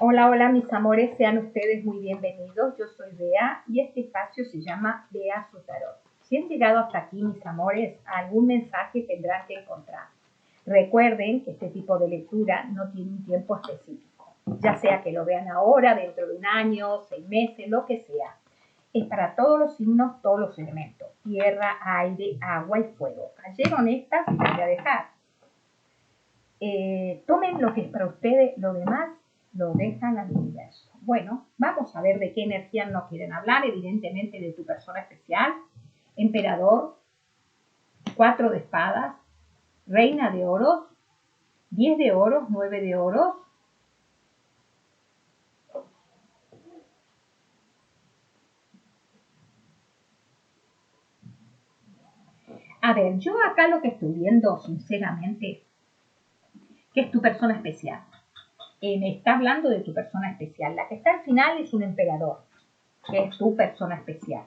Hola, hola mis amores, sean ustedes muy bienvenidos. Yo soy Bea y este espacio se llama Bea su Tarot. Si han llegado hasta aquí, mis amores, algún mensaje tendrán que encontrar. Recuerden que este tipo de lectura no tiene un tiempo específico, ya sea que lo vean ahora, dentro de un año, 6 meses, lo que sea. Es para todos los signos, todos los elementos, tierra, aire, agua y fuego. Cayeron estas y las voy a dejar. Tomen lo que es para ustedes, lo demás lo dejan al universo. Bueno, vamos a ver de qué energía nos quieren hablar, evidentemente de tu persona especial, emperador, 4 de espadas, reina de oros, 10 de oros, 9 de oros, a ver, yo acá lo que estoy viendo, sinceramente, que es tu persona especial. Me está hablando de tu persona especial. La que está al final es un emperador, que es tu persona especial.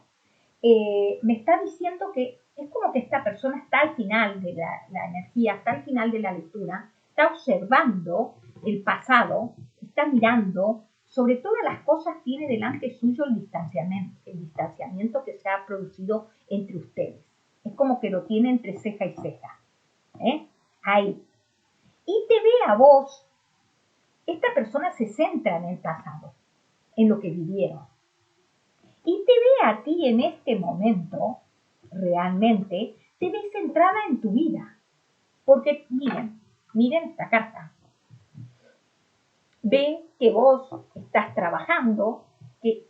Me está diciendo que es como que esta persona está al final de la energía, está al final de la lectura, está observando el pasado, está mirando, sobre todas las cosas tiene delante suyo el distanciamiento que se ha producido entre ustedes. Es como que lo tiene entre ceja y ceja. Ahí. Y te ve a vos. Esta persona se centra en el pasado, en lo que vivieron. Y te ve a ti en este momento, realmente, te ve centrada en tu vida. Porque miren esta carta. Ve que vos estás trabajando, que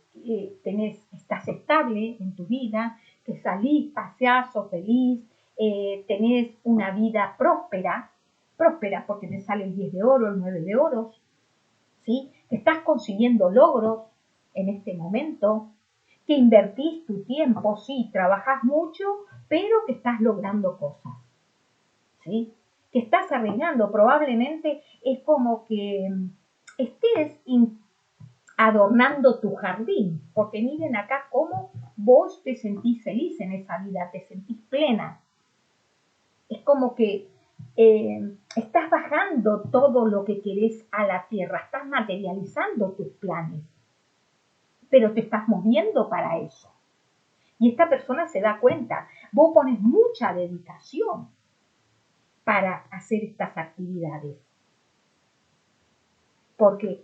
estás estable en tu vida, que salís, paseás, sos feliz, tenés una vida próspera porque te sale el 10 de oro, el 9 de oros, ¿sí? Que estás consiguiendo logros en este momento, que invertís tu tiempo, sí, trabajás mucho, pero que estás logrando cosas, ¿sí? Que estás arreglando, probablemente es como que estés adornando tu jardín, porque miren acá cómo vos te sentís feliz en esa vida, te sentís plena. Es como que estás bajando todo lo que querés a la tierra, estás materializando tus planes, pero te estás moviendo para eso. Y esta persona se da cuenta, vos pones mucha dedicación para hacer estas actividades. Porque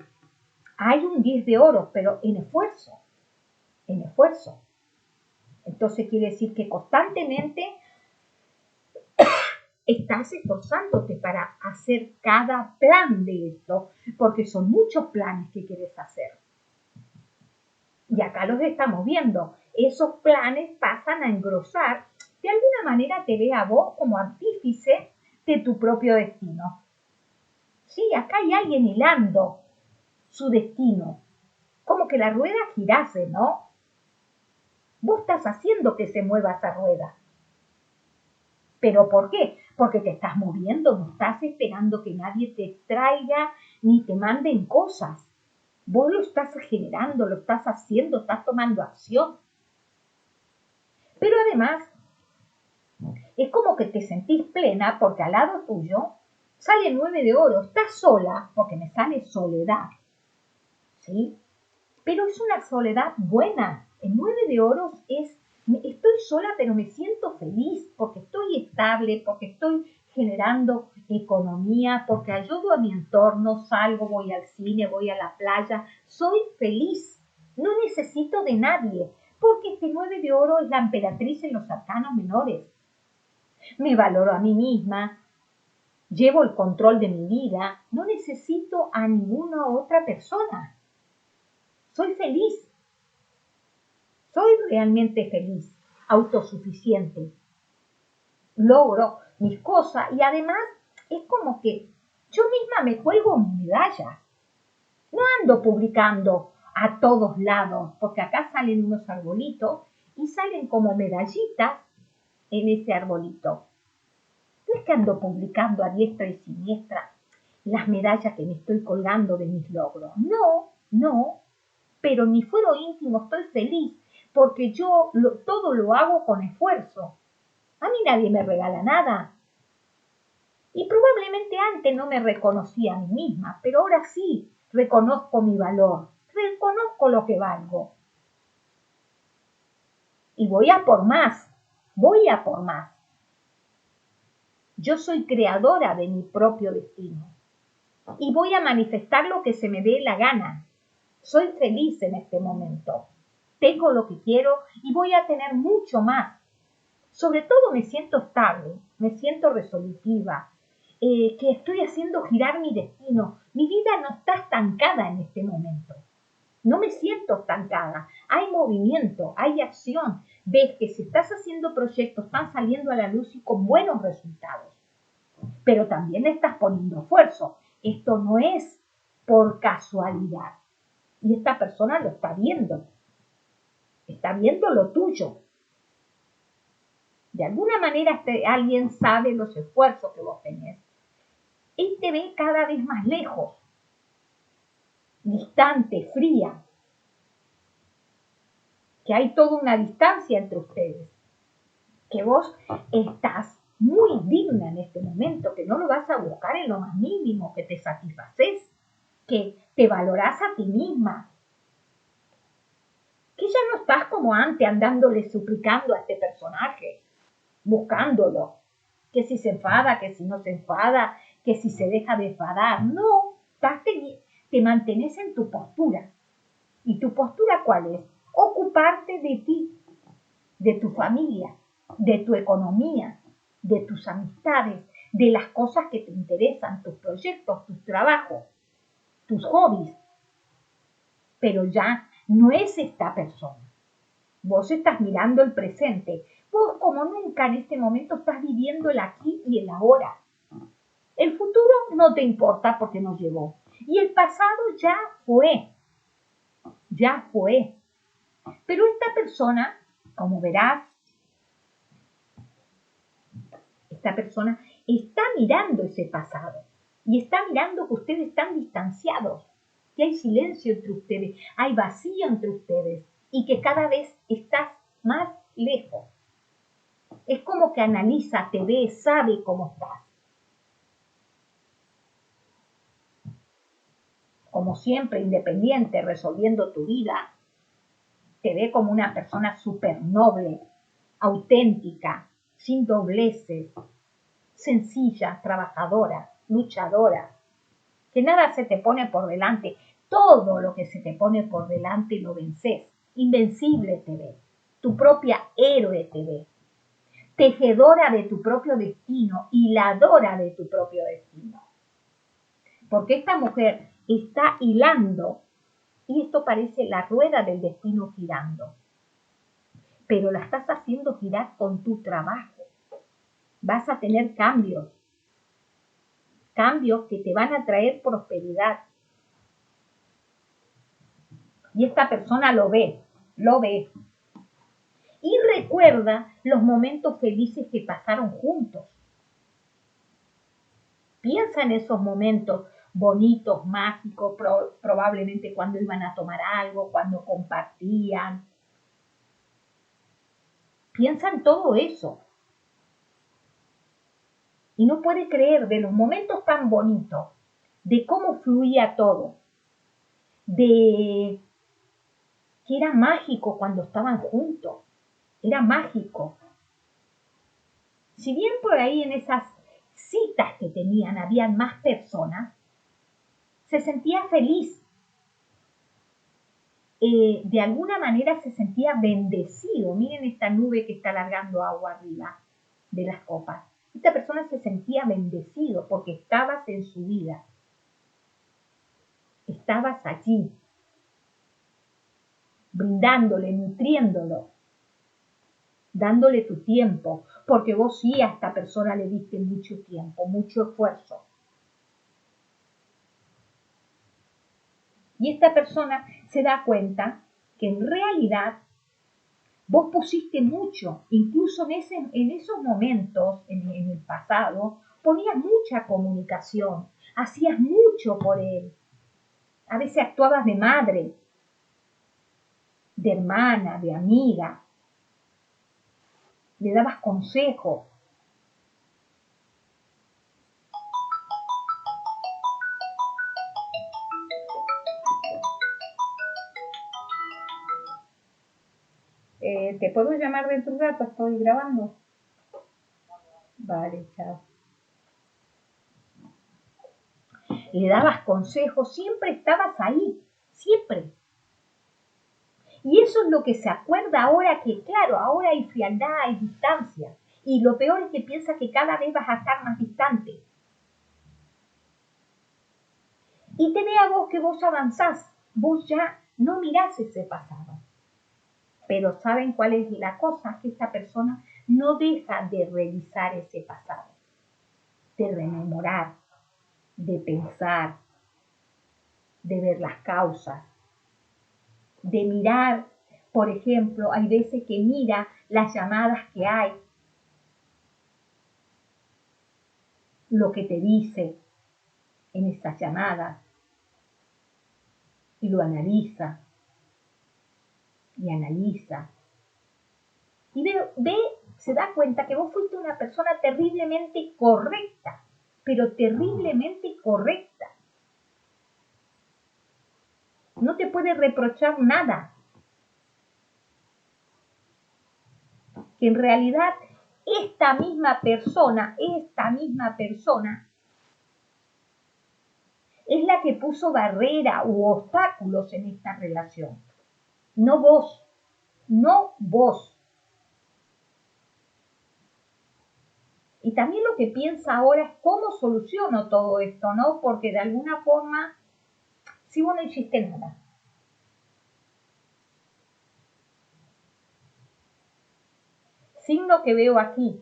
hay un 10 de oro, pero en esfuerzo, en esfuerzo. Entonces quiere decir que constantemente estás esforzándote para hacer cada plan de esto, porque son muchos planes que quieres hacer. Y acá los estamos viendo. Esos planes pasan a engrosar. De alguna manera te ve a vos como artífice de tu propio destino. Sí, acá hay alguien hilando su destino. Como que la rueda girase, ¿no? Vos estás haciendo que se mueva esa rueda. ¿Pero por qué? Porque te estás moviendo, no estás esperando que nadie te traiga ni te manden cosas. Vos lo estás generando, lo estás haciendo, estás tomando acción. Pero además, es como que te sentís plena porque al lado tuyo sale el 9 de oro. Estás sola porque me sale soledad, ¿sí? Pero es una soledad buena. El 9 de oros es, estoy sola pero me siento feliz porque estoy estable, porque estoy generando economía, porque ayudo a mi entorno, salgo, voy al cine, voy a la playa, soy feliz, no necesito de nadie, porque este 9 de oro es la emperatriz en los arcanos menores. Me valoro a mí misma, llevo el control de mi vida, no necesito a ninguna otra persona. Soy feliz, soy realmente feliz, autosuficiente. Logro mis cosas y además es como que yo misma me cuelgo medallas. No ando publicando a todos lados, porque acá salen unos arbolitos y salen como medallitas en ese arbolito. No es que ando publicando a diestra y siniestra las medallas que me estoy colgando de mis logros. No, no, pero en mi fuero íntimo estoy feliz porque yo todo lo hago con esfuerzo. A mí nadie me regala nada. Y probablemente antes no me reconocía a mí misma, pero ahora sí, reconozco mi valor, reconozco lo que valgo. Y voy a por más, voy a por más. Yo soy creadora de mi propio destino y voy a manifestar lo que se me dé la gana. Soy feliz en este momento. Tengo lo que quiero y voy a tener mucho más. Sobre todo me siento estable, me siento resolutiva, que estoy haciendo girar mi destino. Mi vida no está estancada en este momento. No me siento estancada. Hay movimiento, hay acción. Ves que si estás haciendo proyectos, están saliendo a la luz y con buenos resultados. Pero también estás poniendo esfuerzo. Esto no es por casualidad. Y esta persona lo está viendo. Está viendo lo tuyo. De alguna manera alguien sabe los esfuerzos que vos tenés. Él te ve cada vez más lejos, distante, fría. Que hay toda una distancia entre ustedes. Que vos estás muy digna en este momento, que no lo vas a buscar en lo más mínimo, que te satisfaces, que te valorás a ti misma, que ya no estás como antes andándole suplicando a este personaje, buscándolo, que si se enfada, que si no se enfada, que si se deja de enfadar. No, te mantenés en tu postura. ¿Y tu postura cuál es? Ocuparte de ti, de tu familia, de tu economía, de tus amistades, de las cosas que te interesan, tus proyectos, tus trabajos, tus hobbies. Pero ya no es esta persona. Vos estás mirando el presente. Vos como nunca en este momento estás viviendo el aquí y el ahora. El futuro no te importa porque no llegó. Y el pasado ya fue. Ya fue. Pero esta persona, como verás, esta persona está mirando ese pasado y está mirando que ustedes están distanciados, que hay silencio entre ustedes, hay vacío entre ustedes y que cada vez estás más lejos. Es como que analiza, te ve, sabe cómo estás. Como siempre, independiente, resolviendo tu vida, te ve como una persona súper noble, auténtica, sin dobleces, sencilla, trabajadora, luchadora, que nada se te pone por delante, todo lo que se te pone por delante lo vences, invencible te ve, tu propia héroe te ve, tejedora de tu propio destino, hiladora de tu propio destino. Porque esta mujer está hilando, y esto parece la rueda del destino girando, pero la estás haciendo girar con tu trabajo. Vas a tener cambios que te van a traer prosperidad. Y esta persona lo ve. Y recuerda los momentos felices que pasaron juntos. Piensa en esos momentos bonitos, mágicos, probablemente cuando iban a tomar algo, cuando compartían. Piensa en todo eso. Y no puede creer de los momentos tan bonitos, de cómo fluía todo, de que era mágico cuando estaban juntos, era mágico. Si bien por ahí en esas citas que tenían habían más personas, se sentía feliz. De alguna manera se sentía bendecido. Miren esta nube que está largando agua arriba de las copas. Esta persona se sentía bendecido porque estabas en su vida. Estabas allí, brindándole, nutriéndolo, dándole tu tiempo, porque vos sí a esta persona le diste mucho tiempo, mucho esfuerzo. Y esta persona se da cuenta que en realidad vos pusiste mucho, incluso en esos momentos, en el pasado, ponías mucha comunicación, hacías mucho por él. A veces actuabas de madre, de hermana, de amiga, le dabas consejos. ¿Te puedo llamar dentro de un rato? Estoy grabando. Vale, chao. Le dabas consejos, siempre estabas ahí, siempre. Y eso es lo que se acuerda ahora que, claro, ahora hay frialdad, hay distancia. Y lo peor es que piensa que cada vez vas a estar más distante. Y te ve a vos que vos avanzás, vos ya no mirás ese pasado. Pero ¿saben cuál es la cosa? Que esta persona no deja de revisar ese pasado, de rememorar, de pensar, de ver las causas, de mirar, por ejemplo, hay veces que mira las llamadas que hay, lo que te dice en esas llamadas, y lo analiza, y analiza, y ve, se da cuenta que vos fuiste una persona terriblemente correcta, pero terriblemente correcta. No te puede reprochar nada. Que en realidad esta misma persona es la que puso barrera u obstáculos en esta relación. No vos, no vos. Y también lo que piensa ahora es cómo soluciono todo esto, ¿no? Porque de alguna forma, si vos no hiciste nada. Signo que veo aquí,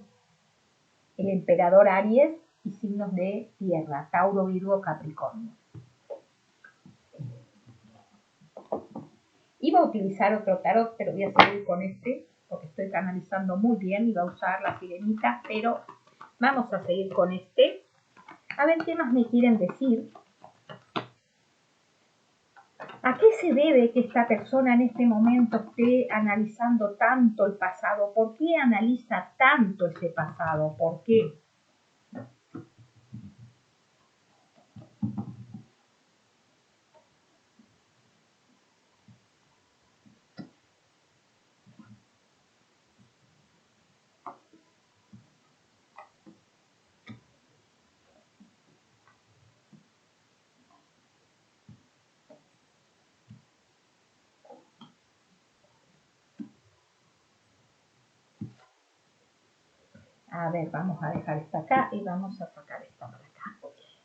el emperador Aries y signos de tierra, Tauro, Virgo, Capricornio. Iba a utilizar otro tarot, pero voy a seguir con este, porque estoy canalizando muy bien. Iba a usar la sirenita, pero vamos a seguir con este. A ver qué más me quieren decir. ¿A qué se debe que esta persona en este momento esté analizando tanto el pasado? ¿Por qué analiza tanto ese pasado? ¿Por qué? A ver, vamos a dejar esta acá y vamos a sacar esta para acá.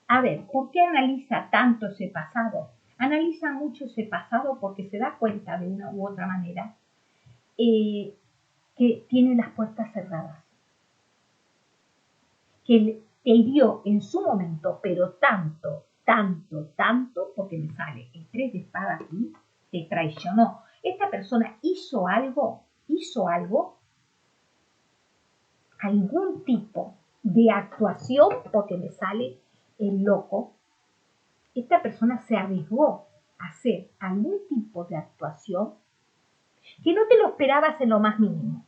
A ver, ¿por qué analiza tanto ese pasado? Analiza mucho ese pasado porque se da cuenta de una u otra manera que tiene las puertas cerradas, que te hirió en su momento, pero tanto, porque me sale el 3 de espada aquí, te traicionó. Esta persona hizo algo, algún tipo de actuación, porque me sale el loco. Esta persona se arriesgó a hacer algún tipo de actuación que no te lo esperabas en lo más mínimo.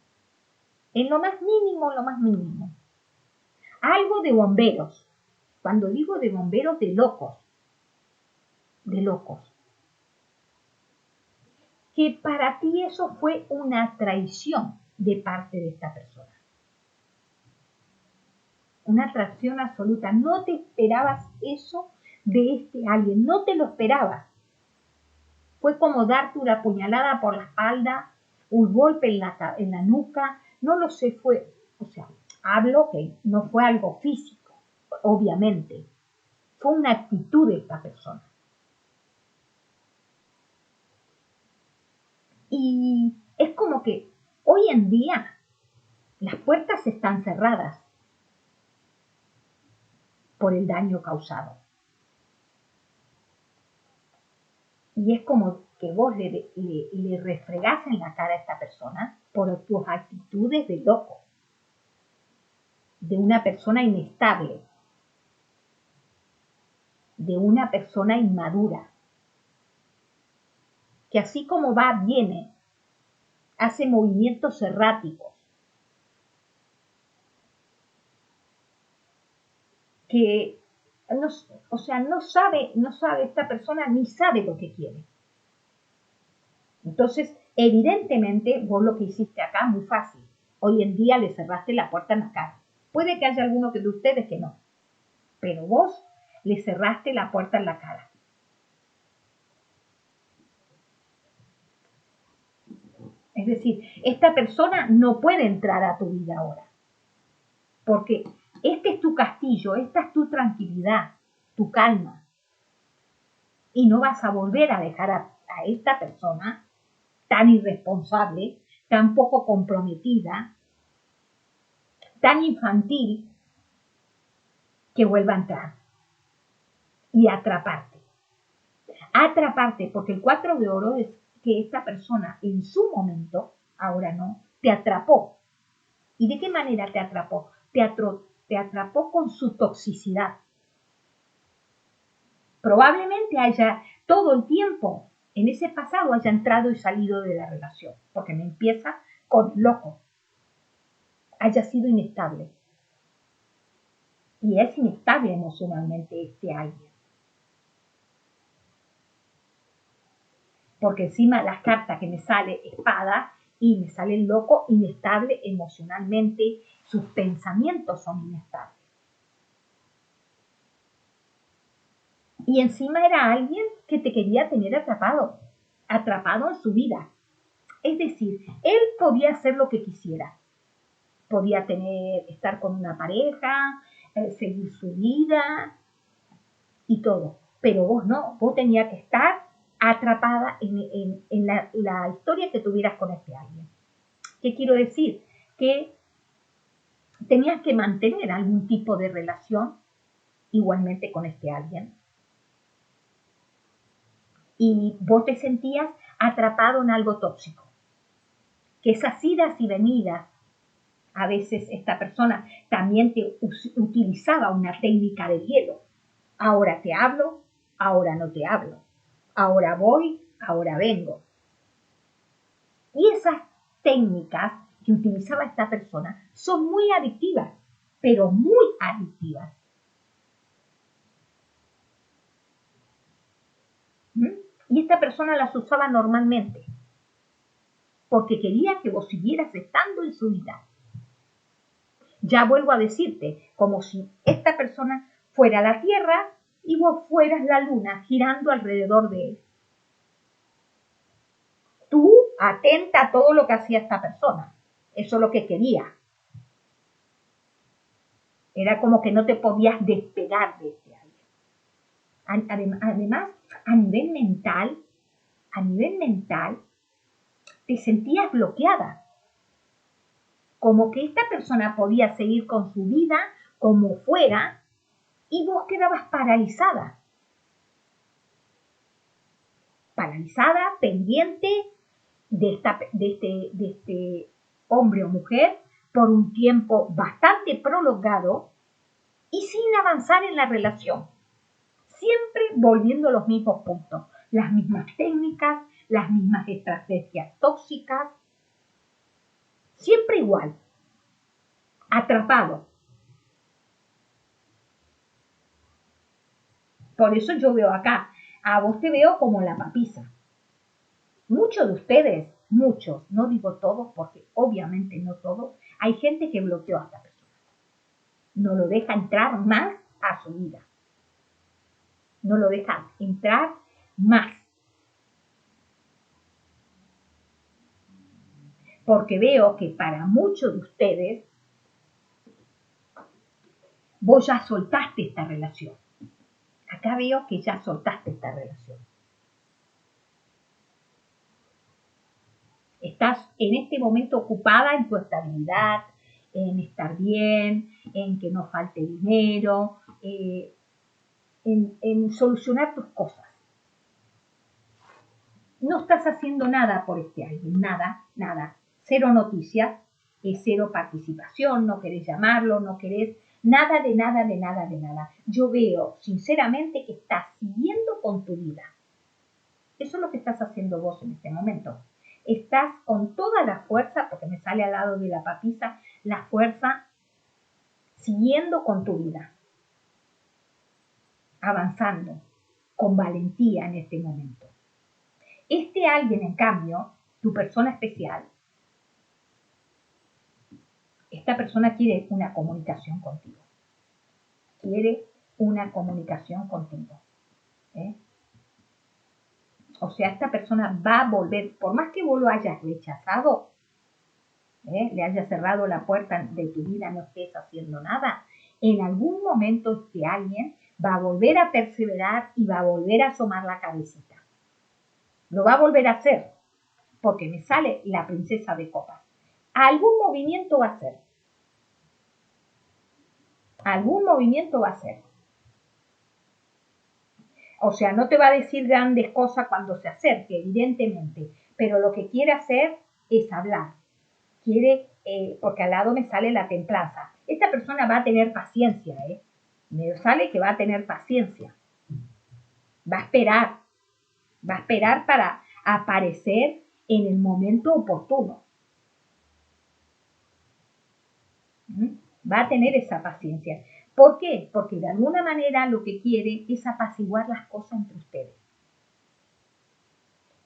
En lo más mínimo, Algo de bomberos. Cuando digo de bomberos, de locos. Que para ti eso fue una traición de parte de esta persona. Una traición absoluta. No te esperabas eso de este alguien. No te lo esperabas. Fue como darte una puñalada por la espalda, un golpe en la nuca. No lo sé, fue... O sea, hablo que no fue algo físico, obviamente. Fue una actitud de esta persona. Y es como que hoy en día las puertas están cerradas por el daño causado. Y es como que vos le refregás en la cara a esta persona por tus actitudes de loco, de una persona inestable, de una persona inmadura, que así como va, viene, hace movimientos erráticos, que no, o sea, no sabe, esta persona ni sabe lo que quiere. Entonces Evidentemente, vos lo que hiciste acá muy fácil. Hoy en día le cerraste la puerta en la cara. Puede que haya alguno de ustedes que no, pero vos le cerraste la puerta en la cara. Es decir, esta persona no puede entrar a tu vida ahora, porque este es tu castillo, esta es tu tranquilidad, tu calma, y no vas a volver a dejar a esta persona tan irresponsable, tan poco comprometida, tan infantil, que vuelva a entrar y atraparte. Atraparte, porque el 4 de oro es que esta persona en su momento, ahora no, te atrapó. ¿Y de qué manera te atrapó? Te atrapó con su toxicidad. Probablemente haya todo el tiempo en ese pasado haya entrado y salido de la relación, porque me empieza con loco, haya sido inestable. Y es inestable emocionalmente este alguien. Porque encima las cartas que me sale espada y me sale el loco, inestable emocionalmente, sus pensamientos son inestables. Y encima era alguien que te quería tener atrapado, atrapado en su vida. Es decir, él podía hacer lo que quisiera. Podía estar con una pareja, seguir su vida y todo. Pero vos no, vos tenías que estar atrapada en la historia que tuvieras con este alguien. ¿Qué quiero decir? Que tenías que mantener algún tipo de relación igualmente con este alguien. Y vos te sentías atrapado en algo tóxico. Que esas idas y venidas, a veces esta persona también te utilizaba una técnica de hielo. Ahora te hablo, ahora no te hablo. Ahora voy, ahora vengo. Y esas técnicas que utilizaba esta persona son muy adictivas, pero muy adictivas. Y esta persona las usaba normalmente, porque quería que vos siguieras estando en su vida. Ya vuelvo a decirte, como si esta persona fuera la Tierra y vos fueras la Luna girando alrededor de él. Tú atenta a todo lo que hacía esta persona. Eso es lo que quería. Era como que no te podías despegar de este alguien. Además, a nivel mental, te sentías bloqueada. Como que esta persona podía seguir con su vida como fuera y vos quedabas paralizada. Paralizada, pendiente de este hombre o mujer por un tiempo bastante prolongado y sin avanzar en la relación. Siempre volviendo a los mismos puntos, las mismas técnicas, las mismas estrategias tóxicas, siempre igual, atrapado. Por eso yo veo acá, a vos te veo como la papisa. Muchos de ustedes, muchos, no digo todos porque obviamente no todos, hay gente que bloqueó a esta persona. No lo deja entrar más a su vida. No lo deja entrar más. Porque veo que para muchos de ustedes, vos ya soltaste esta relación. Acá veo que ya soltaste esta relación. Estás en este momento ocupada en tu estabilidad, en estar bien, en que no falte dinero, en solucionar tus cosas. No estás haciendo nada por este alguien, nada, nada. Cero noticias, cero participación, no querés llamarlo, no querés nada de nada, de nada, de nada. Yo veo sinceramente que estás siguiendo con tu vida. Eso es lo que estás haciendo vos en este momento. Estás con toda la fuerza, porque me sale al lado de la papisa, la fuerza siguiendo con tu vida. Avanzando con valentía en este momento. Este alguien, en cambio, tu persona especial, esta persona quiere una comunicación contigo. Quiere una comunicación contigo. ¿Eh? O sea, esta persona va a volver, por más que vos lo hayas rechazado, le hayas cerrado la puerta de tu vida, no estés haciendo nada, en algún momento este alguien va a volver a perseverar y va a volver a asomar la cabecita. Lo va a volver a hacer, porque me sale la princesa de copas. Algún movimiento va a hacer. Algún movimiento va a hacer. O sea, no te va a decir grandes cosas cuando se acerque, evidentemente, pero lo que quiere hacer es hablar. Quiere, porque al lado me sale la templanza. Esta persona va a tener paciencia, me sale que va a tener paciencia. Va a esperar para aparecer en el momento oportuno. Va a tener esa paciencia. ¿Por qué? Porque de alguna manera lo que quiere es apaciguar las cosas entre ustedes.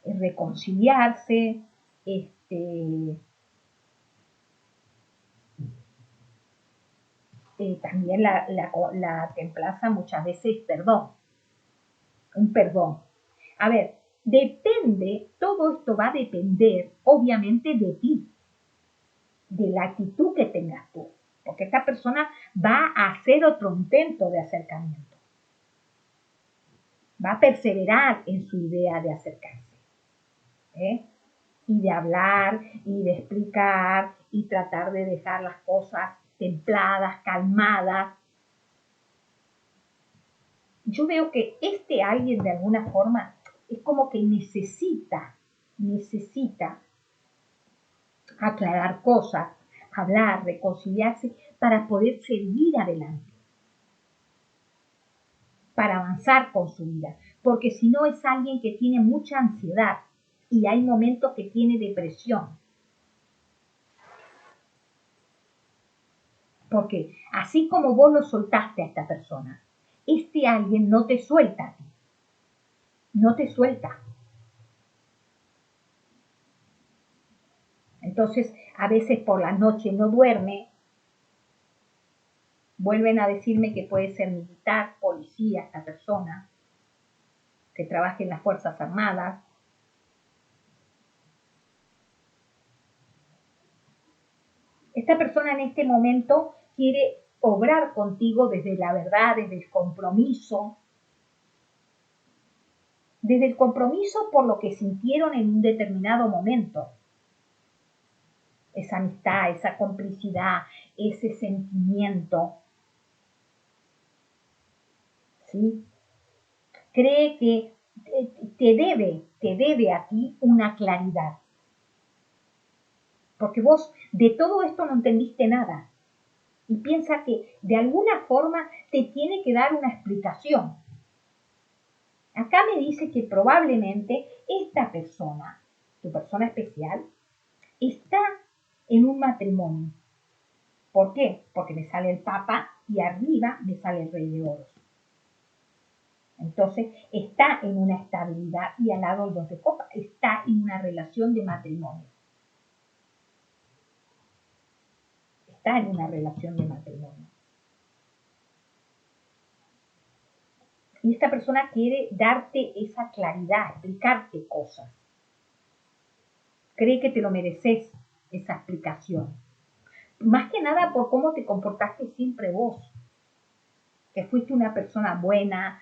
Es reconciliarse, también la templanza muchas veces es perdón. Un perdón. A ver, depende, todo esto va a depender obviamente de ti, de la actitud que tengas tú, porque esta persona va a hacer otro intento de acercamiento, va a perseverar en su idea de acercarse, y de hablar y de explicar y tratar de dejar las cosas templadas, calmadas. Yo veo que este alguien de alguna forma es como que necesita aclarar cosas, hablar, reconciliarse para poder seguir adelante, para avanzar con su vida, porque si no es alguien que tiene mucha ansiedad y hay momentos que tiene depresión. Porque así como vos lo soltaste a esta persona, este alguien no te suelta a ti, no te suelta. Entonces, a veces por la noche no duerme. Vuelven a decirme que puede ser militar, policía, esta persona, que trabaje en las Fuerzas Armadas. Esta persona en este momento quiere obrar contigo desde la verdad, desde el compromiso por lo que sintieron en un determinado momento. Esa amistad, esa complicidad, ese sentimiento. ¿Sí? Cree que te debe a ti una claridad. Porque vos de todo esto no entendiste nada. Y piensa que de alguna forma te tiene que dar una explicación. Acá me dice que probablemente esta persona, tu persona especial, está en un matrimonio. ¿Por qué? Porque me sale el Papa y arriba me sale el Rey de Oros. Entonces está en una estabilidad y al lado el 2 de copas, está en una relación de matrimonio. Está en una relación de matrimonio. Y esta persona quiere darte esa claridad, explicarte cosas. Cree que te lo mereces, esa explicación. Más que nada por cómo te comportaste siempre vos. Que fuiste una persona buena,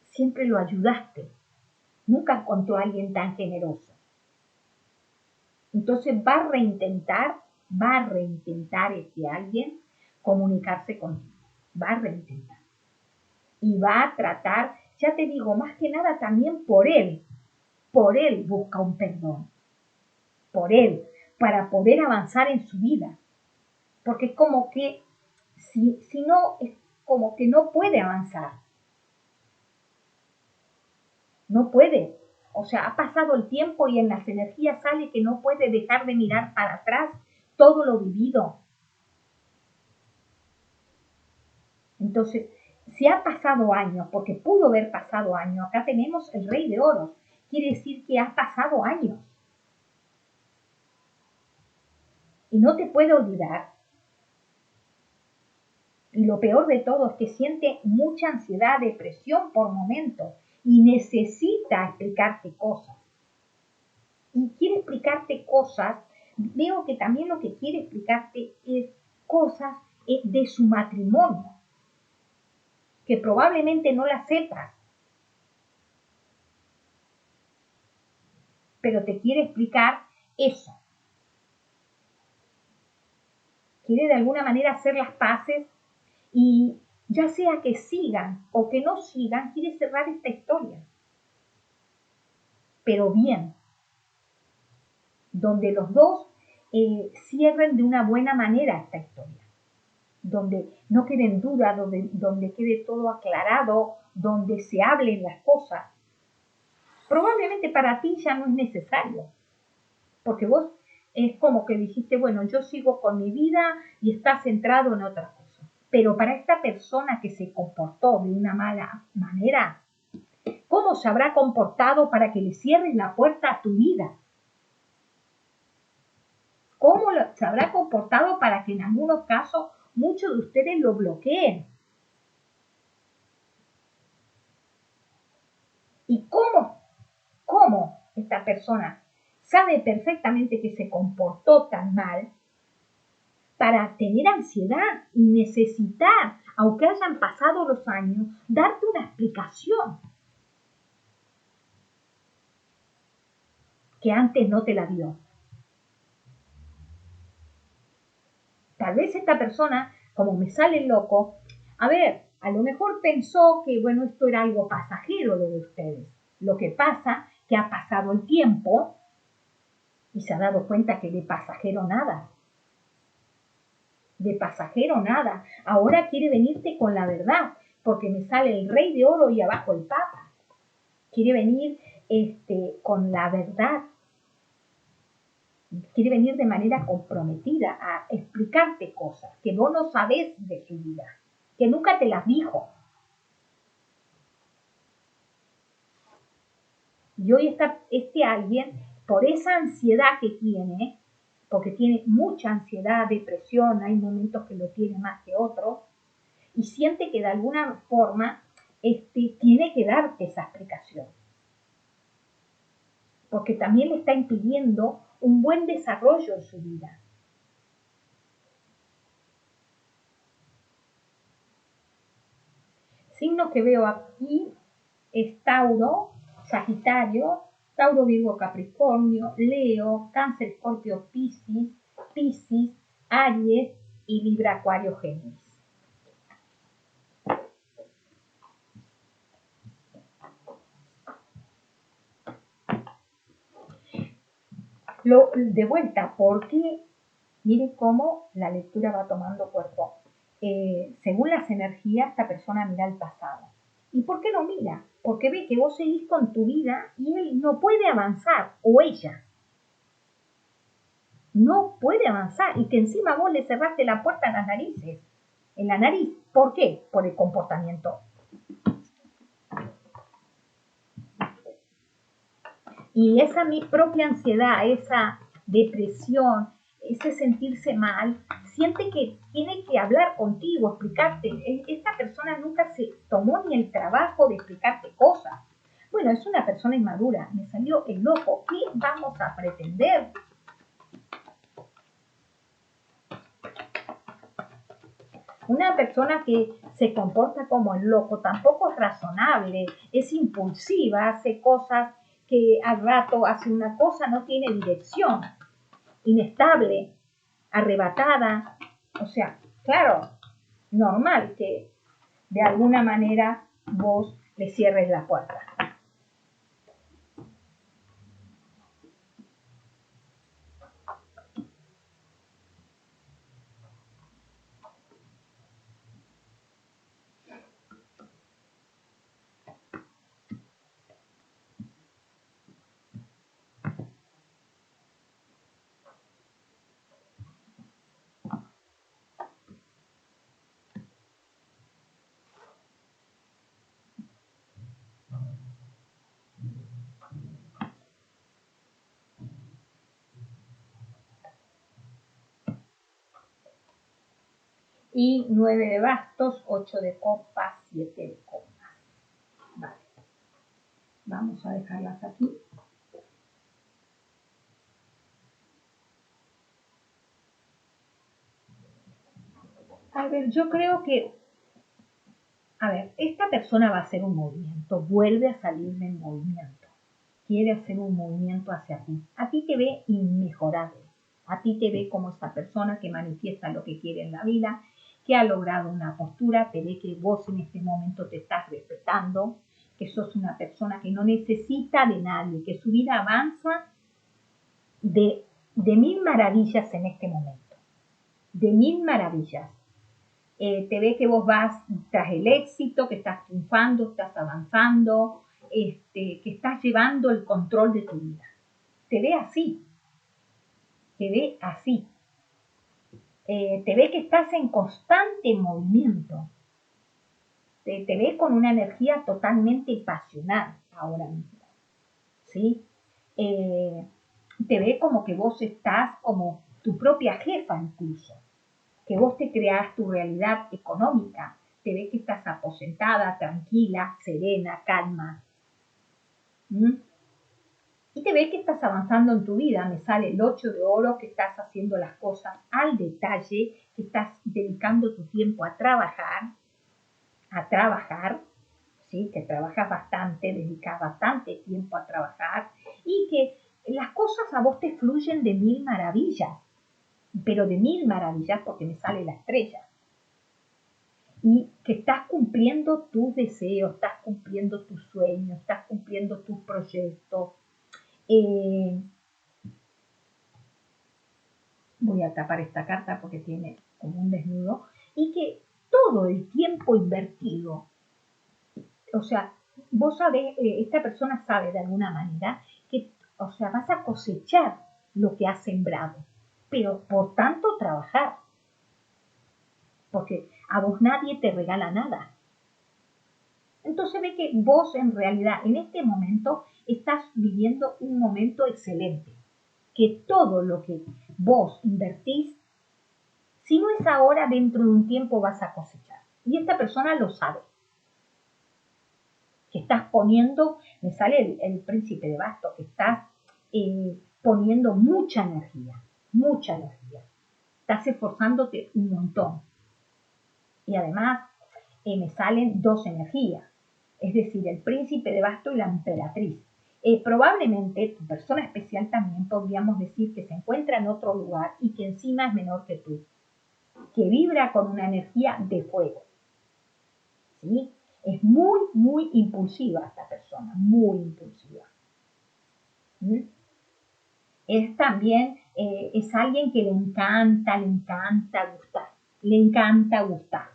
siempre lo ayudaste. Nunca encontró a alguien tan generoso. Entonces va a reintentar este alguien comunicarse contigo. Va a reintentar. Y va a tratar, ya te digo, más que nada también por él busca un perdón. Por él, para poder avanzar en su vida. Porque es como que, si no, es como que no puede avanzar. No puede. O sea, ha pasado el tiempo y en las energías sale que no puede dejar de mirar para atrás todo lo vivido. Entonces, si ha pasado años, porque pudo haber pasado años, acá tenemos el Rey de Oros, quiere decir que ha pasado años. y no te puede olvidar. Y lo peor de todo es que siente mucha ansiedad, depresión por momentos y necesita explicarte cosas. Y quiere explicarte cosas, veo que también lo que quiere explicarte es cosas de su matrimonio, que probablemente no las sepas, pero te quiere explicar eso. Quiere de alguna manera hacer las paces y ya sea que sigan o que no sigan, quiere cerrar esta historia. Pero bien, donde los dos cierren de una buena manera esta historia, donde no queden dudas, donde quede todo aclarado, donde se hablen las cosas. Probablemente para ti ya no es necesario, porque vos es como que dijiste, bueno, yo sigo con mi vida y estás centrado en otra cosa. Pero para esta persona que se comportó de una mala manera, ¿cómo se habrá comportado para que le cierres la puerta a tu vida? ¿Cómo se habrá comportado para que en algunos casos muchos de ustedes lo bloqueen? ¿Y cómo esta persona sabe perfectamente que se comportó tan mal para tener ansiedad y necesitar, aunque hayan pasado los años, darte una explicación que antes no te la dio? Tal vez esta persona, como me sale loco, a ver, a lo mejor pensó que, bueno, esto era algo pasajero lo de ustedes. Lo que pasa que ha pasado el tiempo y se ha dado cuenta que de pasajero nada. De pasajero nada. Ahora quiere venirte con la verdad, porque me sale el rey de oro y abajo el papa. Quiere venir con la verdad. Quiere venir de manera comprometida a explicarte cosas que vos no sabés de su vida, que nunca te las dijo. Y hoy está alguien, por esa ansiedad que tiene, porque tiene mucha ansiedad, depresión, hay momentos que lo tiene más que otros, y siente que de alguna forma tiene que darte esa explicación. Porque también le está impidiendo un buen desarrollo en su vida. Signos que veo aquí es Tauro, Sagitario, Tauro, Virgo, Capricornio, Leo, Cáncer, Escorpio, Piscis, Aries y Libra, Acuario, Géminis. De vuelta, porque miren cómo la lectura va tomando cuerpo. Según las energías, esta persona mira el pasado. ¿Y por qué lo mira? Porque ve que vos seguís con tu vida y él no puede avanzar, o ella no puede avanzar, y que encima vos le cerraste la puerta en las narices, en la nariz. ¿Por qué? Por el comportamiento. Y esa mi propia ansiedad, esa depresión, ese sentirse mal, siente que tiene que hablar contigo, explicarte. Esta persona nunca se tomó ni el trabajo de explicarte cosas. Bueno, es una persona inmadura, me salió el loco. ¿Qué vamos a pretender? Una persona que se comporta como el loco tampoco es razonable, es impulsiva, hace cosas que al rato hace una cosa, no tiene dirección, inestable, arrebatada. O sea, claro, normal que de alguna manera vos le cierres la puerta. y 9 de bastos, 8 de copas, 7 de copas. Vale. Vamos a dejarlas aquí. A ver, yo creo que, a ver, esta persona va a hacer un movimiento, vuelve a salirme en movimiento, quiere hacer un movimiento hacia ti. A ti te ve inmejorable, a ti te ve como esa persona que manifiesta lo que quiere en la vida, que ha logrado una postura, te ve que vos en este momento te estás respetando, que sos una persona que no necesita de nadie, que su vida avanza de mil maravillas en este momento, de mil maravillas. Te ve que vos vas tras el éxito, que estás triunfando, estás avanzando, que estás llevando el control de tu vida. Te ve así, te ve así. Te ve que estás en constante movimiento. Te ve con una energía totalmente pasional ahora mismo, ¿sí? Te ve como que vos estás como tu propia jefa incluso, que vos te creás tu realidad económica, te ve que estás aposentada, tranquila, serena, calma. ¿Mm? Y te ve que estás avanzando en tu vida, me sale el 8 de oro, que estás haciendo las cosas al detalle, que estás dedicando tu tiempo a trabajar, ¿sí? Que trabajas bastante, dedicas bastante tiempo a trabajar y que las cosas a vos te fluyen de mil maravillas, pero de mil maravillas porque me sale la estrella. Y que estás cumpliendo tus deseos, estás cumpliendo tus sueños, estás cumpliendo tus proyectos. Voy a tapar esta carta porque tiene como un desnudo. Y que todo el tiempo invertido, o sea, vos sabés, esta persona sabe de alguna manera que, o sea, vas a cosechar lo que has sembrado, pero por tanto trabajar, porque a vos nadie te regala nada. Entonces ve que vos en realidad en este momento estás viviendo un momento excelente, que todo lo que vos invertís, si no es ahora, dentro de un tiempo vas a cosechar. Y esta persona lo sabe. Que estás poniendo, me sale el príncipe de bastos, que estás poniendo mucha energía, mucha energía. Estás esforzándote un montón. Y además me salen dos energías, es decir, el príncipe de bastos y la emperatriz. Probablemente tu persona especial también podríamos decir que se encuentra en otro lugar y que encima es menor que tú, que vibra con una energía de fuego. ¿Sí? Es muy, muy impulsiva esta persona, muy impulsiva. ¿Mm? Es también, es alguien que le encanta gustar, le encanta gustar.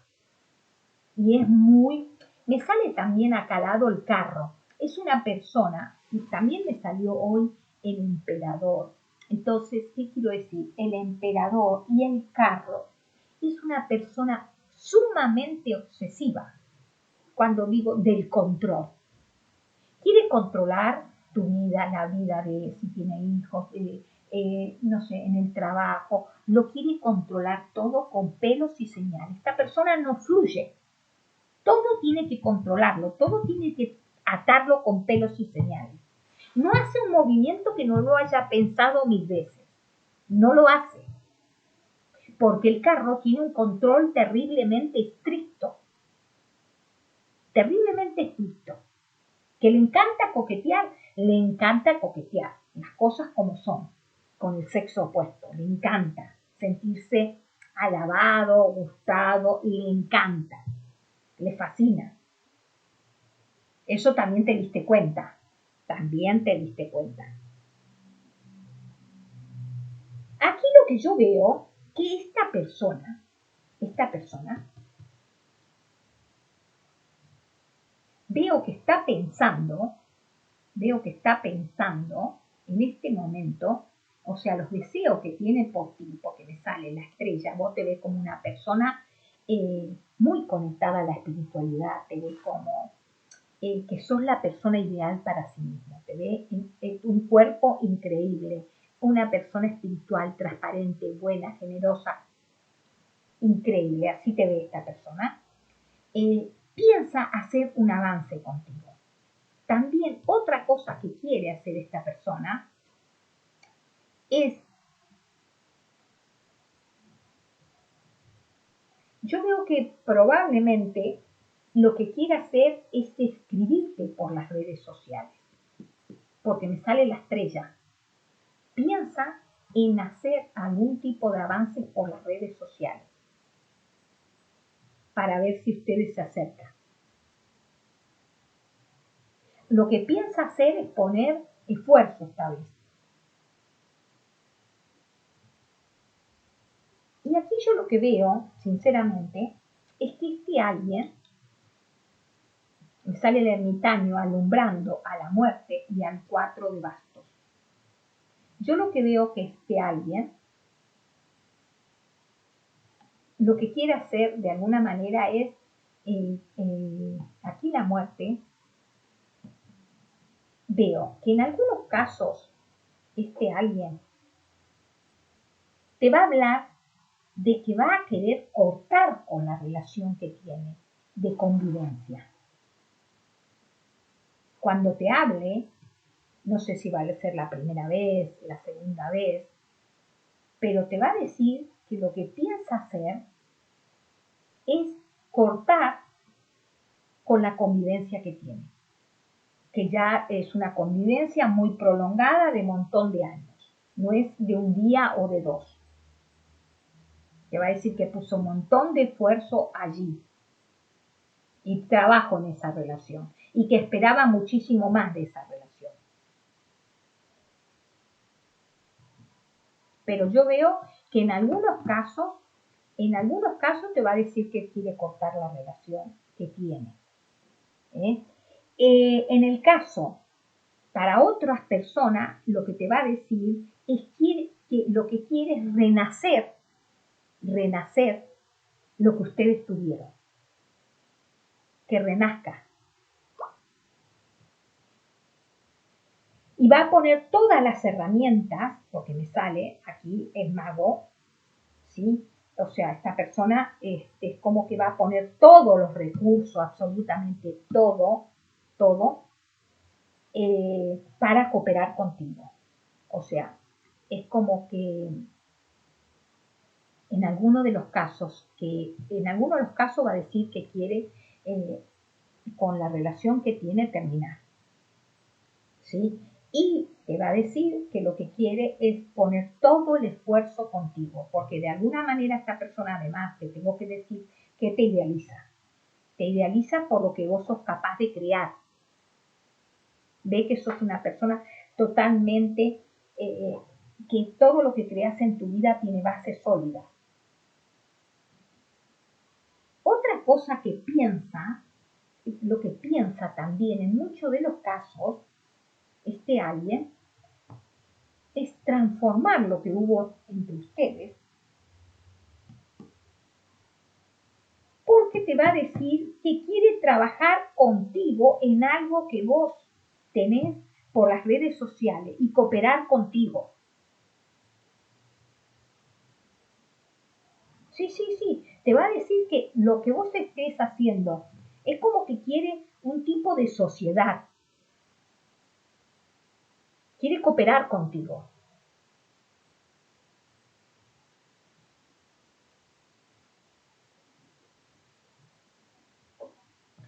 Y es muy, me sale también acá al lado el carro. Es una persona, y también me salió hoy el emperador. Entonces, ¿qué quiero decir? El emperador y el carro es una persona sumamente obsesiva cuando digo del control. Quiere controlar tu vida, la vida de si tiene hijos, no sé, en el trabajo. Lo quiere controlar todo con pelos y señales. Esta persona no fluye. Todo tiene que controlarlo, todo tiene que atarlo con pelos y señales. No hace un movimiento que no lo haya pensado mil veces. No lo hace. Porque el carro tiene un control terriblemente estricto. Terriblemente estricto. Que le encanta coquetear, las cosas como son, con el sexo opuesto, le encanta sentirse alabado, gustado, le encanta, le fascina. Eso también te diste cuenta, Aquí lo que yo veo, que esta persona, veo que está pensando en este momento, o sea, los deseos que tiene por ti, porque me sale la estrella, vos te ves como una persona muy conectada a la espiritualidad, te ves como que sos la persona ideal para sí mismo, te ves en un cuerpo increíble, una persona espiritual, transparente, buena, generosa, increíble, así te ve esta persona, piensa hacer un avance contigo. También otra cosa que quiere hacer esta persona es, yo veo que probablemente lo que quiere hacer es escribirte por las redes sociales, porque me sale la estrella. Piensa en hacer algún tipo de avance por las redes sociales para ver si ustedes se acercan. Lo que piensa hacer es poner esfuerzo esta vez. Y aquí yo lo que veo, sinceramente, es que este alguien, me sale el ermitaño alumbrando a la muerte y al 4 de bastos. Yo lo que veo que este alguien, lo que quiere hacer de alguna manera es, aquí la muerte, veo que en algunos casos este alguien te va a hablar de que va a querer cortar con la relación que tiene de convivencia. Cuando te hable, no sé si va a ser la primera vez, la segunda vez, pero te va a decir que lo que piensa hacer es cortar con la convivencia que tiene, que ya es una convivencia muy prolongada de un montón de años, no es de un día o de dos. Te va a decir que puso un montón de esfuerzo allí y trabajo en esa relación y que esperaba muchísimo más de esa relación. Pero yo veo que en algunos casos te va a decir que quiere cortar la relación que tiene. En el caso, para otras personas, lo que te va a decir es que lo que quiere es renacer lo que ustedes tuvieron. Que renazca. Y va a poner todas las herramientas, porque me sale aquí el mago, ¿sí? O sea, esta persona es como que va a poner todos los recursos, absolutamente todo, para cooperar contigo. O sea, es como que en alguno de los casos va a decir que quiere con la relación que tiene terminar, ¿sí? Y te va a decir que lo que quiere es poner todo el esfuerzo contigo, porque de alguna manera esta persona, además, te tengo que decir que te idealiza por lo que vos sos capaz de crear. Ve que sos una persona totalmente, que todo lo que creas en tu vida tiene bases sólidas. Otra cosa que piensa, lo que piensa también en muchos de los casos, este alguien, es transformar lo que hubo entre ustedes, porque te va a decir que quiere trabajar contigo en algo que vos tenés por las redes sociales y cooperar contigo. Sí, te va a decir que lo que vos estés haciendo es como que quiere un tipo de sociedad, quiere cooperar contigo.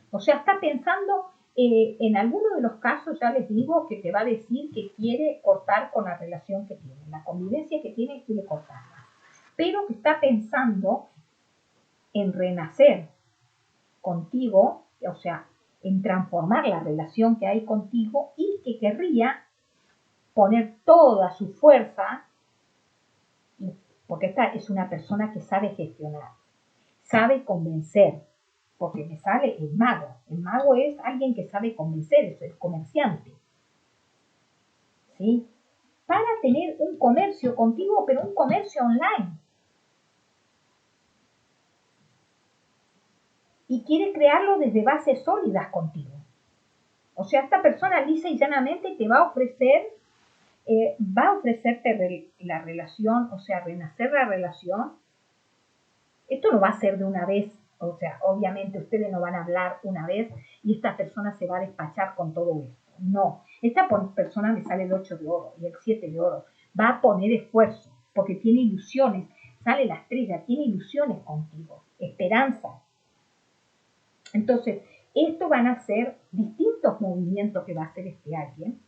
O sea, está pensando, en algunos de los casos, ya les digo, que te va a decir que quiere cortar con la relación que tiene, la convivencia que tiene, quiere cortarla. Pero que está pensando en renacer contigo, o sea, en transformar la relación que hay contigo y que querría poner toda su fuerza, porque esta es una persona que sabe gestionar, sabe convencer, porque me sale el mago. El mago es alguien que sabe convencer, es el comerciante, ¿sí? Para tener un comercio contigo, pero un comercio online. Y quiere crearlo desde bases sólidas contigo. O sea, esta persona lisa y llanamente te va a ofrecerte la relación, o sea, renacer la relación Esto no va a ser de una vez, o sea, obviamente ustedes no van a hablar una vez y esta persona se va a despachar con todo esto. No, esta persona me sale el 8 de oro y el 7 de oro. Va a poner esfuerzo porque tiene ilusiones. Sale la estrella, tiene ilusiones contigo, esperanza. Entonces, esto van a ser distintos movimientos que va a hacer este alguien,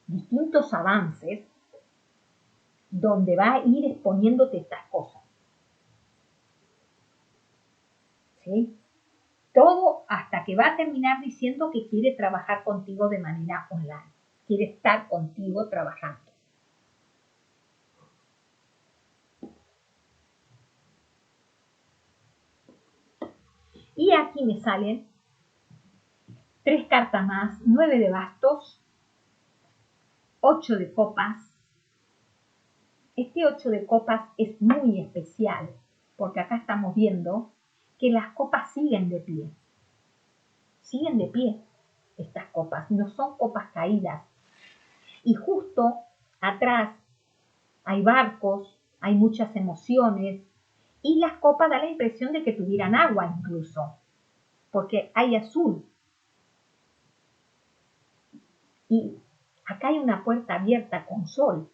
distintos avances, donde va a ir exponiéndote estas cosas. ¿Sí? Todo hasta que va a terminar diciendo que quiere trabajar contigo de manera online. Quiere estar contigo trabajando. Y aquí me salen 3 cartas más, 9 de bastos, 8 de copas. Este 8 de copas es muy especial porque acá estamos viendo que las copas siguen de pie. Siguen de pie estas copas, no son copas caídas. Y justo atrás hay barcos, hay muchas emociones y las copas dan la impresión de que tuvieran agua incluso, porque hay azul. Y acá hay una puerta abierta con sol.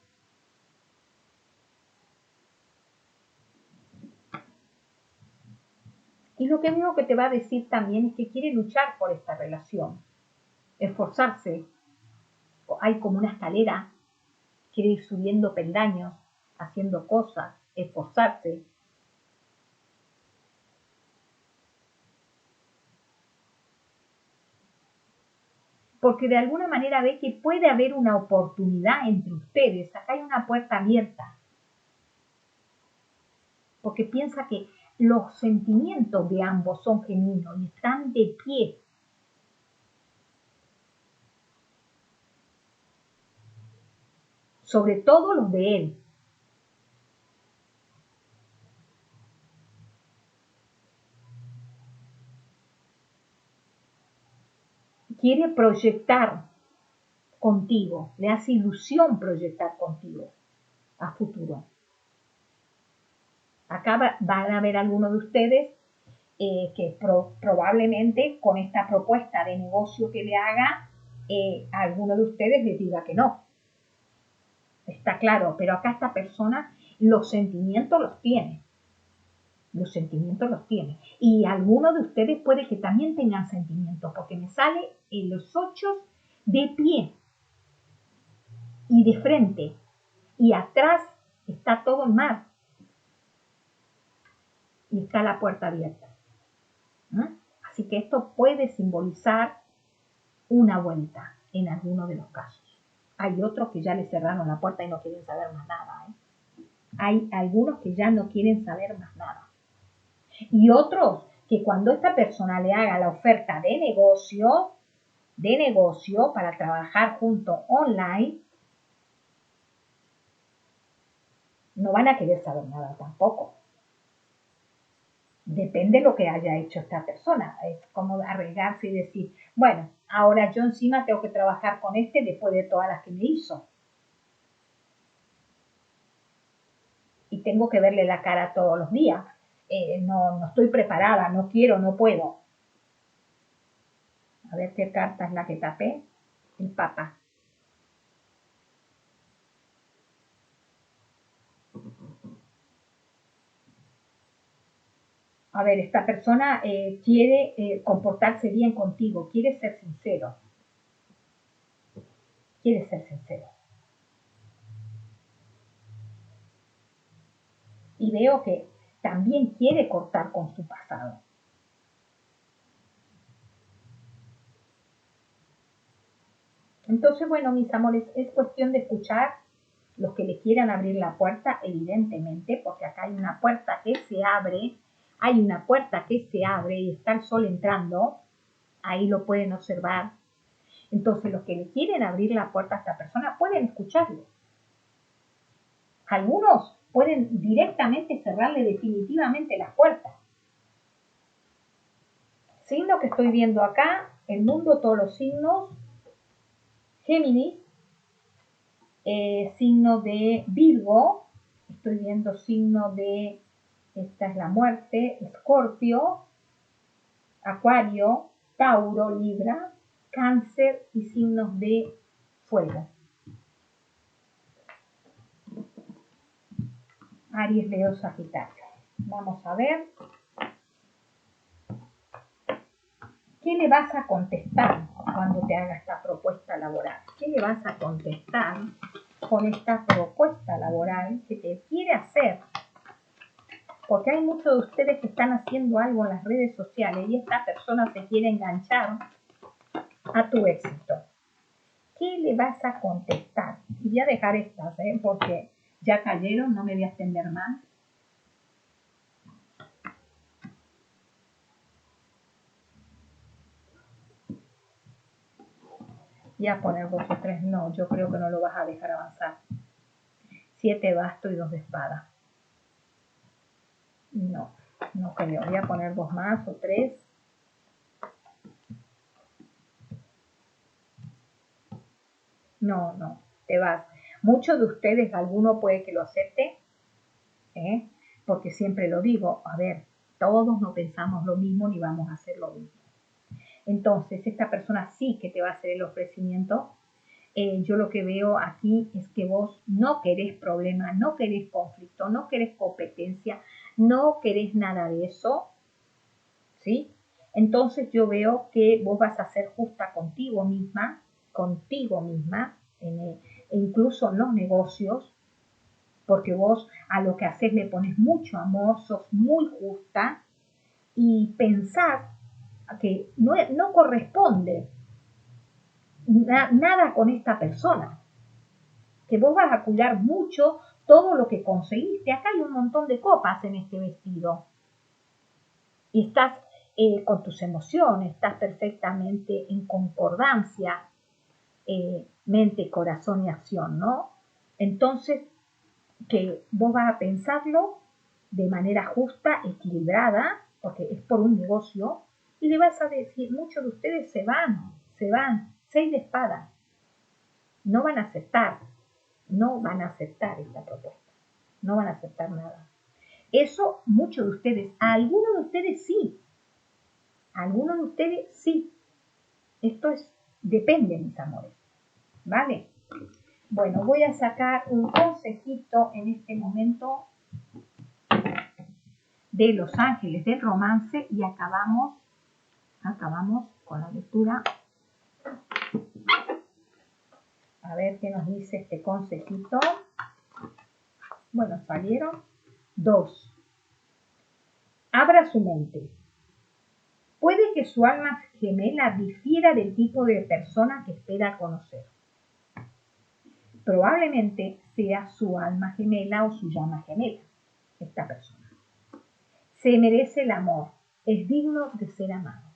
Y lo que veo que te va a decir también es que quiere luchar por esta relación, esforzarse. Hay como una escalera, quiere ir subiendo peldaños, haciendo cosas, esforzarse. Porque de alguna manera ve que puede haber una oportunidad entre ustedes. Acá hay una puerta abierta. Porque piensa que los sentimientos de ambos son genuinos y están de pie. Sobre todo los de él. Quiere proyectar contigo, le hace ilusión proyectar contigo a futuro. Acá van a ver algunos de ustedes que probablemente con esta propuesta de negocio que le haga, alguno de ustedes les diga que no. Está claro, pero acá esta persona los sentimientos los tiene. Los sentimientos los tiene. Y algunos de ustedes puede que también tengan sentimientos, porque me sale en los 8 de pie y de frente. Y atrás está todo el mar. Y está la puerta abierta. ¿Mm? Así que esto puede simbolizar una vuelta en algunos de los casos. Hay otros que ya le cerraron la puerta y no quieren saber más nada. Hay algunos que ya no quieren saber más nada. Y otros que cuando esta persona le haga la oferta de negocio para trabajar junto online, no van a querer saber nada tampoco. Depende de lo que haya hecho esta persona. Es como arriesgarse y decir, bueno, ahora yo encima tengo que trabajar con este después de todas las que me hizo. Y tengo que verle la cara todos los días. No estoy preparada, no quiero, no puedo. A ver qué carta es la que tapé. El Papa. A ver, esta persona quiere comportarse bien contigo, quiere ser sincero. Quiere ser sincero. Y veo que también quiere cortar con su pasado. Entonces, bueno, mis amores, es cuestión de escuchar los que le quieran abrir la puerta, evidentemente, porque acá hay una puerta que se abre, hay una puerta que se abre y está el sol entrando, ahí lo pueden observar. Entonces, los que le quieren abrir la puerta a esta persona pueden escucharlo. Algunos pueden directamente cerrarle definitivamente la puerta. Signo que estoy viendo acá, el mundo, todos los signos, Géminis, signo de Virgo, estoy viendo signo de Esta es la muerte, Escorpio, Acuario, Tauro, Libra, Cáncer y signos de fuego. Aries, Leo, Sagitario. Vamos a ver. ¿Qué le vas a contestar cuando te haga esta propuesta laboral? ¿Qué le vas a contestar con esta propuesta laboral que te quiere hacer? Porque hay muchos de ustedes que están haciendo algo en las redes sociales y esta persona se quiere enganchar a tu éxito. ¿Qué le vas a contestar? Y voy a dejar estas, porque ya cayeron, no me voy a extender más. Voy a poner 2 o 3, no, yo creo que no lo vas a dejar avanzar. 7 de bastos y 2 de espada. No, no creo. Voy a poner 2 más o 3. No, no, te vas. Muchos de ustedes, alguno puede que lo acepte, porque siempre lo digo, a ver, todos no pensamos lo mismo ni vamos a hacer lo mismo. Entonces, esta persona sí que te va a hacer el ofrecimiento. Yo lo que veo aquí es que vos no querés problema, no querés conflicto, no querés competencia, no querés nada de eso, ¿sí? Entonces yo veo que vos vas a ser justa contigo misma, e incluso en los negocios, porque vos a lo que haces le pones mucho amor, sos muy justa y pensás que no corresponde nada con esta persona, que vos vas a cuidar mucho todo lo que conseguiste. Acá hay un montón de copas en este vestido y estás con tus emociones, estás perfectamente en concordancia, mente, corazón y acción, ¿no? Entonces, que vos vas a pensarlo de manera justa, equilibrada, porque es por un negocio, y le vas a decir, muchos de ustedes se van, 6 de espada, no van a aceptar esta propuesta, no van a aceptar nada. Eso muchos de ustedes, a algunos de ustedes sí, esto depende, mis amores, ¿vale? Bueno, voy a sacar un consejito en este momento de Los Ángeles del Romance y acabamos con la lectura. A ver qué nos dice este consejito. Bueno, salieron 2. Abra su mente. Puede que su alma gemela difiera del tipo de persona que espera conocer. Probablemente sea su alma gemela o su llama gemela, esta persona. Se merece el amor, es digno de ser amado.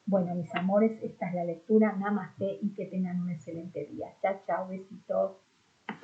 Bueno, mis amores, esta es la lectura. Namaste y que tengan un excelente día. Chao, chao, besitos.